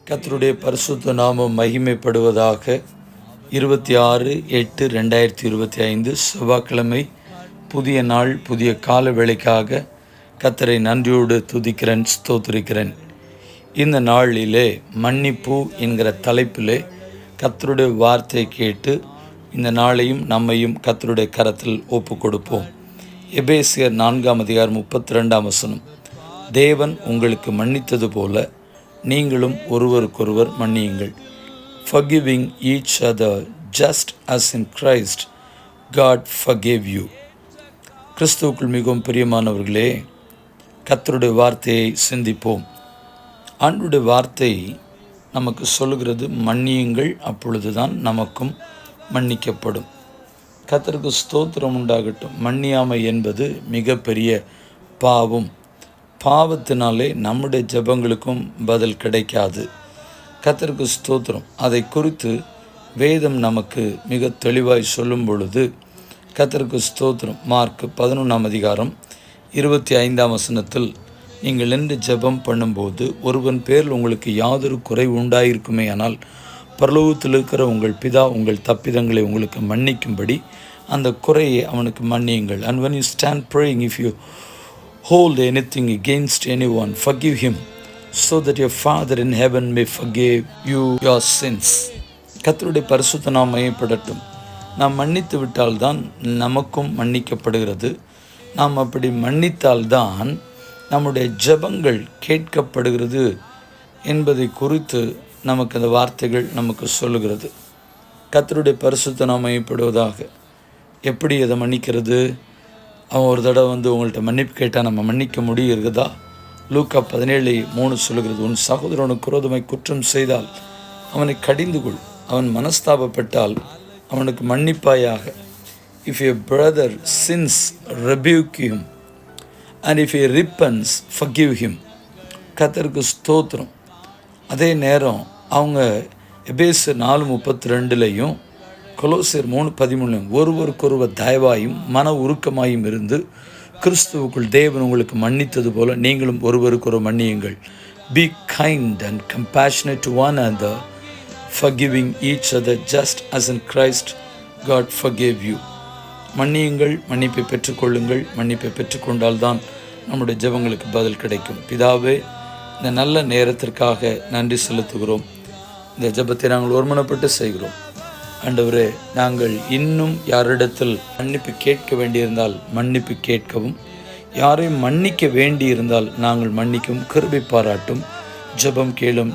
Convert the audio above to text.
கர்த்தருடைய பரிசுத்த நாமம் மகிமைப்படுவதாக. 26/8/2025 செவ்வாய்க்கிழமை, புதிய நாள், புதிய கால வேளைக்காக கர்த்தரை நன்றியோடு துதிக்கிறேன், ஸ்தோத்திரிக்கிறேன். இந்த நாளிலே மன்னிப்பு என்கிற தலைப்பிலே கர்த்தருடைய வார்த்தை கேட்டு இந்த நாளையும் நம்மையும் கர்த்தருடைய கரத்தில் ஒப்பு கொடுப்போம். எபேசியர் 4:32 தேவன் உங்களுக்கு மன்னித்தது போல நீங்களும் ஒருவருக்கொருவர் மன்னியுங்கள். Forgiving each other just as in Christ God forgave you. கிறிஸ்துவுக்குள் மிகவும் பிரியமானவர்களே, கர்த்தருடைய வார்த்தையை சிந்திப்போம். ஆண்டவருடைய வார்த்தை நமக்கு சொல்லுகிறது, மன்னியுங்கள், அப்பொழுதுதான் நமக்கும் மன்னிக்கப்படும். கர்த்தருக்கு ஸ்தோத்திரம் உண்டாகட்டும். மன்னியாமை என்பது மிகப்பெரிய பாவம். பாவத்தினாலே நம்முடைய ஜெபங்களுக்கும் பதில் கிடைக்காது. கர்த்தருக்கு ஸ்தோத்திரம். அதை குறித்து வேதம் நமக்கு மிக தெளிவாய் சொல்லும் பொழுது, கர்த்தருக்கு ஸ்தோத்திரம், மார்க் 11:25 நீங்கள் என்று ஜெபம் பண்ணும்போது ஒருவன் பேரில் உங்களுக்கு யாதொரு குறை உண்டாயிருக்குமே, ஆனால் பரலோகத்தில் இருக்கிற உங்கள் பிதா உங்கள் தப்பிதங்களை உங்களுக்கு மன்னிக்கும்படி அந்த குறையை அவனுக்கு மன்னியுங்கள். And when you stand praying, if you hold anything against anyone, forgive him, so that your Father in heaven may forgive you your sins. கர்த்தருடைய பரிசுத்த நாமம் மகிமைப்படட்டும். நாம் மன்னித்து விட்டால்தான் நமக்கும் மன்னிக்கப்படுகிறது. நாம் அப்படி மன்னித்தால்தான் நம்முடைய ஜெபங்கள் கேட்கப்படுகிறது என்பதை குறித்து நமக்கு அந்த வார்த்தைகள் நமக்கு சொல்லுகிறது. கர்த்தருடைய பரிசுத்த நாமம் மகிமைப்படுவதாக. எப்படி அதை மன்னிக்கிறது? அவன் ஒரு தடவை உங்கள்கிட்ட மன்னிப்பு கேட்டால் நம்ம மன்னிக்க முடியுறதா? லூக்கா 17:3 சொல்லுகிறது, உன் சகோதரனுக்கு விரோதமாய் குற்றம் செய்தால் அவனை கடிந்து கொள், அவன் மனஸ்தாபப்பட்டால் அவனுக்கு மன்னிப்பாயாக. If your brother sins, rebuke him, and if he repents, forgive him. கர்த்தருக்கு ஸ்தோத்திரம். அதே நேரம் அவங்க எபேசியர் 4:32 கொலோசியர் 3:13 ஒருவருக்கொருவர் தயவாயும் மன உருக்கமாயும் இருந்து கிறிஸ்துவுக்குள் தேவன் உங்களுக்கு மன்னித்தது போல நீங்களும் ஒருவருக்கொருவர் மன்னியுங்கள். Be kind and compassionate to one another, forgiving each other just as in Christ God forgave you. மன்னியுங்கள், மன்னிப்பை பெற்றுக்கொள்ளுங்கள். மன்னிப்பை பெற்றுக்கொண்டால்தான் நம்முடைய ஜெபங்களுக்கு பதில் கிடைக்கும். பிதாவே, இந்த நல்ல நேரத்திற்காக நன்றி செலுத்துகிறோம். இந்த ஜெபத்தை நாங்கள் ஒருமனப்பட்டு செய்கிறோம். ஆண்டவரே, நாங்கள் இன்னும் யாரிடத்தில் மன்னிப்பு கேட்க வேண்டியிருந்தால் மன்னிப்பு கேட்கவும், யாரையும் மன்னிக்க வேண்டியிருந்தால் நாங்கள் மன்னிக்கவும் கிருபை பாராட்டும். ஜெபம் கேளும்.